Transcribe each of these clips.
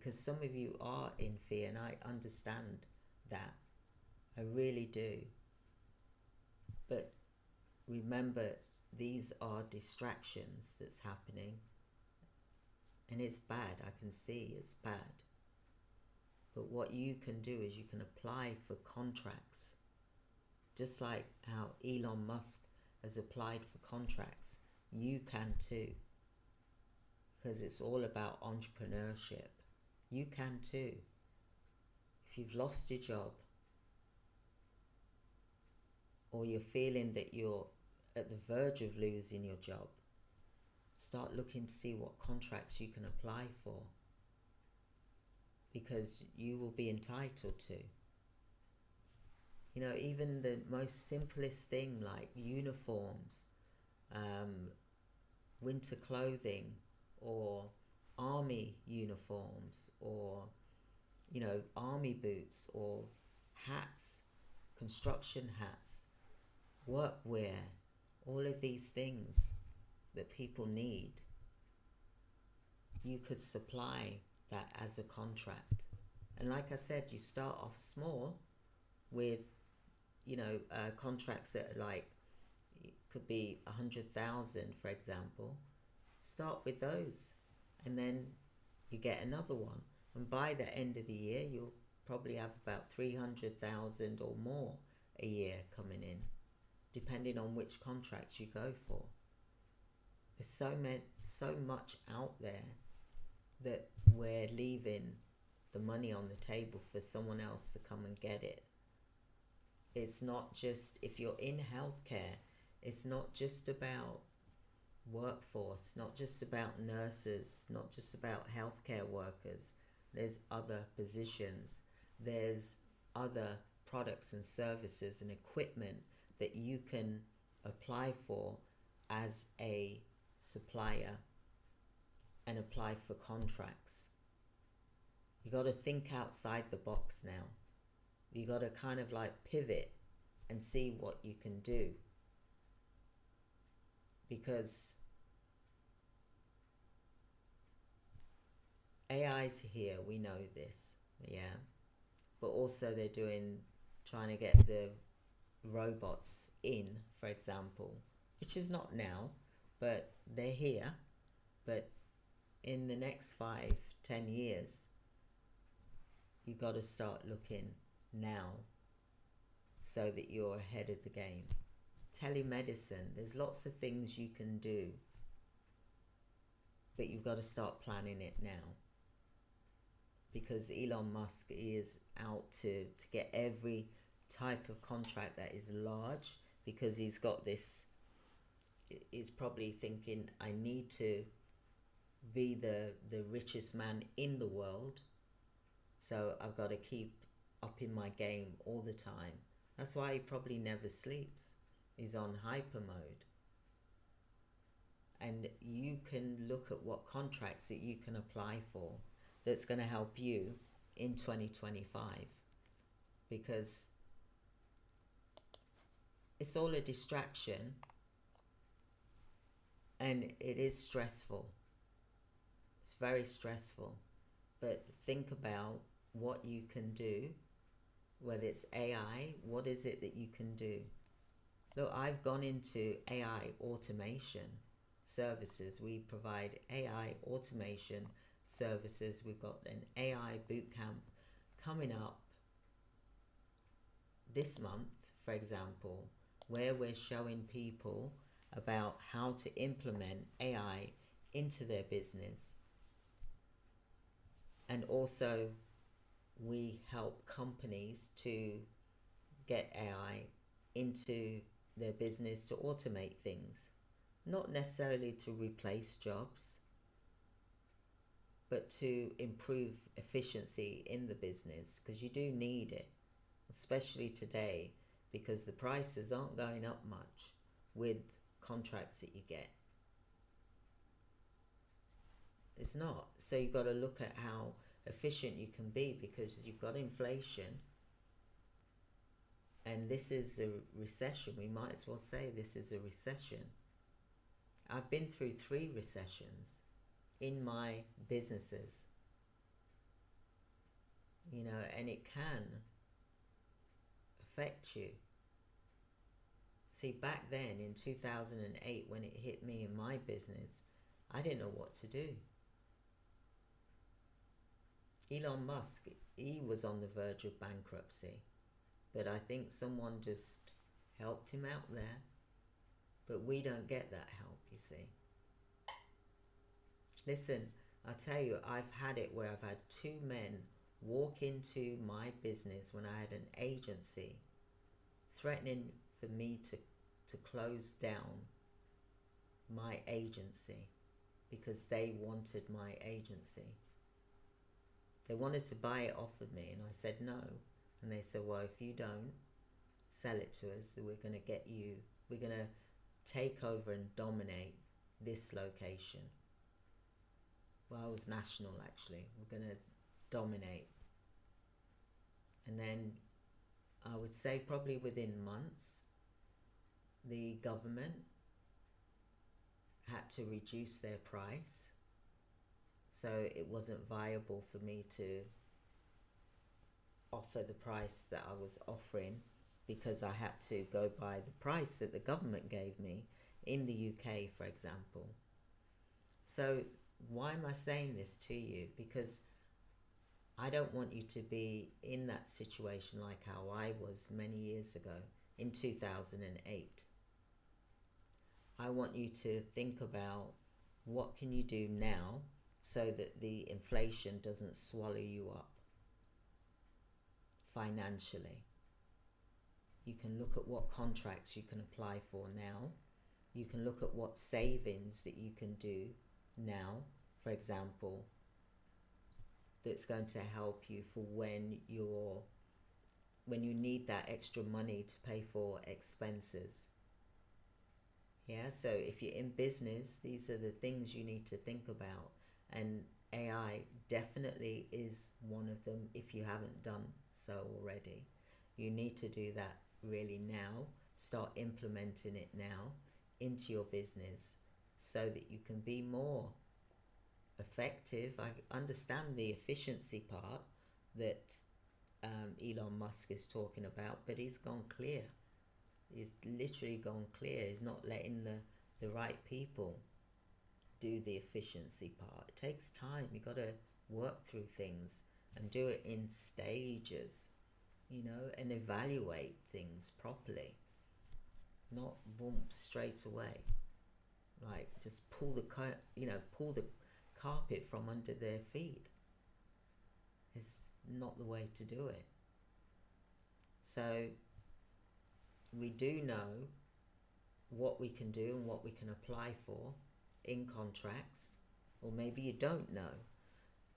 because some of you are in fear, and I understand that. I really do. But remember, these are distractions that's happening, and it's bad. I can see it's bad. But what you can do is you can apply for contracts, just like how Elon Musk has applied for contracts. You can too, because it's all about entrepreneurship. You can too. If you've lost your job, or you're feeling that you're at the verge of losing your job, start looking to see what contracts you can apply for, because you will be entitled to. You know, even the most simplest thing like uniforms, winter clothing, or army uniforms, or, you know, army boots, or hats, construction hats, workwear, all of these things that people need, you could supply that as a contract. And like I said, you start off small with, you know, contracts that are like, it could be 100,000, for example. Start with those, and then you get another one. And by the end of the year, you'll probably have about 300,000 or more a year coming in, depending on which contracts you go for. There's so much out there that we're leaving the money on the table for someone else to come and get it. It's not just, if you're in healthcare, it's not just about workforce, not just about nurses, not just about healthcare workers. There's other positions. There's other products and services and equipment that you can apply for as a supplier and apply for contracts. You got to think outside the box now. You got to kind of like pivot and see what you can do, because AI's here, we know this, yeah, but also they're trying to get the robots in, for example, which is not now, but they're here. But in the next 5-10 years, you got to start looking now so that you're ahead of the game. Telemedicine, there's lots of things you can do, but you've got to start planning it now, because Elon Musk is out to get every type of contract that is large, because he's got this, he's probably thinking, I need to be the richest man in the world, so I've got to keep upping my game all the time. That's why he probably never sleeps. He's on hyper mode. And you can look at what contracts that you can apply for that's going to help you in 2025, because it's all a distraction and it is stressful. It's very stressful. But think about what you can do, whether it's AI, what is it that you can do? Look, I've gone into AI automation services. We provide AI automation services. We've got an AI bootcamp coming up this month, for example, where we're showing people about how to implement AI into their business. And also, we help companies to get AI into their business to automate things, not necessarily to replace jobs, but to improve efficiency in the business, because you do need it, especially today, because the prices aren't going up much with contracts that you get. It's not. So you've got to look at how efficient you can be, because you've got inflation, and this is a recession. We might as well say this is a recession. I've been through 3 recessions in my businesses. and it can affect you. See, back then in 2008, when it hit me in my business, I didn't know what to do. Elon Musk, he was on the verge of bankruptcy, but I think someone just helped him out there. But we don't get that help, you see. Listen, I'll tell you, I've had it where I've had two men walk into my business when I had an agency, threatening for me to close down my agency because they wanted my agency. They wanted to buy it off of me, and I said no. And they said, well, if you don't sell it to us, we're going to take over and dominate this location. Well, I was national, actually. We're going to dominate. And then I would say probably within months, the government had to reduce their price. So it wasn't viable for me to offer the price that I was offering, because I had to go by the price that the government gave me in the UK, for example. So why am I saying this to you? Because I don't want you to be in that situation like how I was many years ago in 2008. I want you to think about what can you do now so that the inflation doesn't swallow you up financially. You can look at what contracts you can apply for now. You can look at what savings that you can do now, for example, that's going to help you for when you need that extra money to pay for expenses. Yeah, so if you're in business, these are the things you need to think about, and AI definitely is one of them. If you haven't done so already, you need to do that really now. Start implementing it now into your business so that you can be more effective. I understand the efficiency part that Elon Musk is talking about, but he's gone clear. He's literally gone clear. He's not letting the right people do the efficiency part. It takes time. You got to work through things and do it in stages, and evaluate things properly. Not boom straight away. Like just pull the carpet from under their feet. It's not the way to do it. So we do know what we can do and what we can apply for in contracts, or maybe you don't know.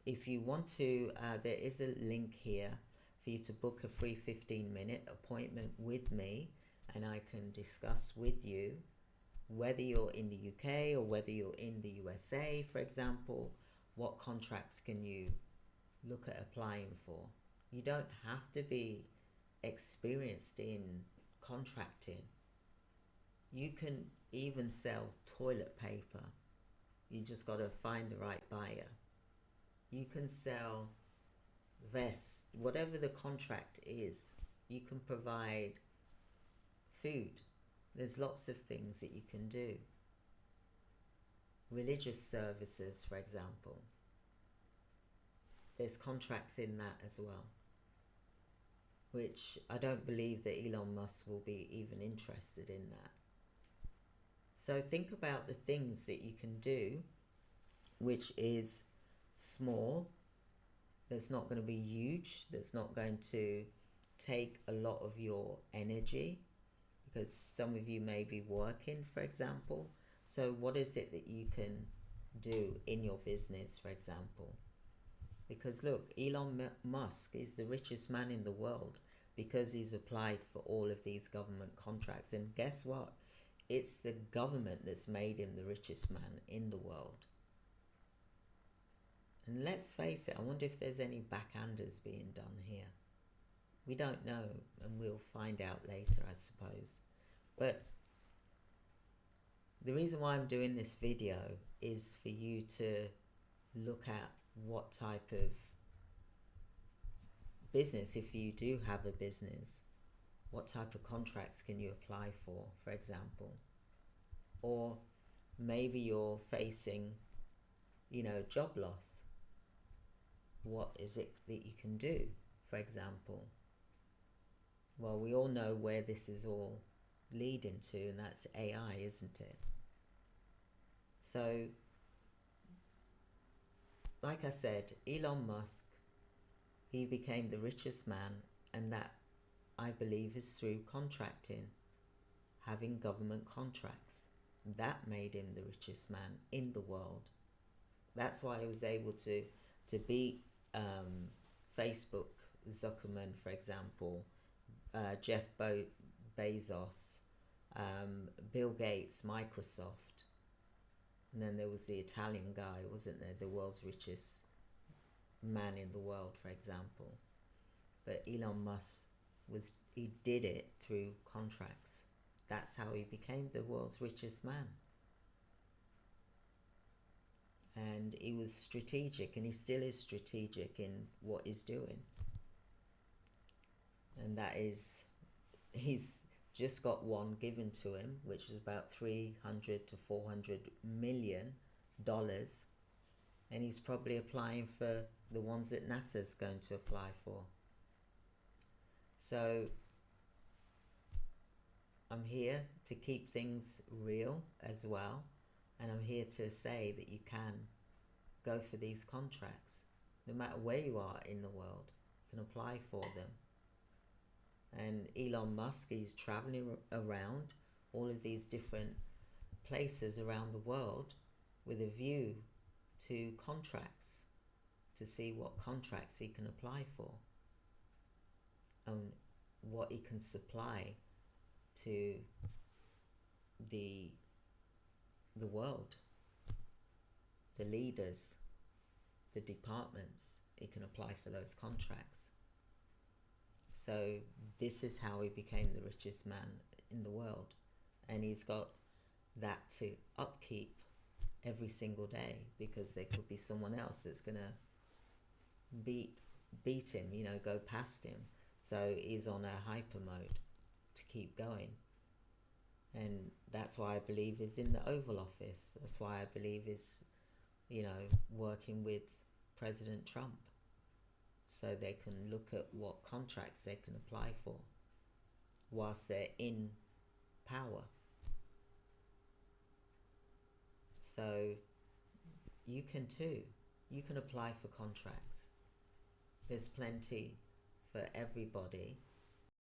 If you want to, there is a link here for you to book a free 15-minute appointment with me, and I can discuss with you whether you're in the UK or whether you're in the USA, for example, what contracts can you look at applying for. You don't have to be experienced in contracting. You can even sell toilet paper. You just got to find the right buyer. You can sell vests, whatever the contract is. You can provide food. There's lots of things that you can do. Religious services, for example. There's contracts in that as well, which I don't believe that Elon Musk will be even interested in that. So think about the things that you can do, which is small, that's not going to be huge, that's not going to take a lot of your energy, because some of you may be working, for example. So what is it that you can do in your business, for example? Because look, Elon Musk is the richest man in the world because he's applied for all of these government contracts. And guess what? It's the government that's made him the richest man in the world. And let's face it, I wonder if there's any backhanders being done here. We don't know, and we'll find out later, I suppose. But the reason why I'm doing this video is for you to look at what type of business, if you do have a business, what type of contracts can you apply for example? Or maybe you're facing, job loss. What is it that you can do, for example? Well, we all know where this is all leading to, and that's AI, isn't it? So, like I said, Elon Musk, he became the richest man, and that, I believe, is through contracting, having government contracts. That made him the richest man in the world. That's why he was able to beat Facebook, Zuckerman, for example, Jeff Bezos, Bill Gates, Microsoft. And then there was the Italian guy, wasn't there? The world's richest man in the world, for example. But Elon Musk he did it through contracts. That's how he became the world's richest man. And he was strategic, and he still is strategic in what he's doing. And that is, he's just got one given to him, which is about $300 to $400 million, and he's probably applying for the ones that NASA's going to apply for. So I'm here to keep things real as well, and I'm here to say that you can go for these contracts. No matter where you are in the world, you can apply for them. And Elon Musk is traveling around all of these different places around the world with a view to contracts, to see what contracts he can apply for and what he can supply to the world, the leaders, the departments. He can apply for those contracts. So this is how he became the richest man in the world, and he's got that to upkeep every single day, because there could be someone else that's gonna beat him, go past him. So he's on a hyper mode to keep going. And that's why I believe he's in the Oval Office. That's why I believe he's, working with President Trump, so they can look at what contracts they can apply for whilst they're in power. So you can too. You can apply for contracts. There's plenty for everybody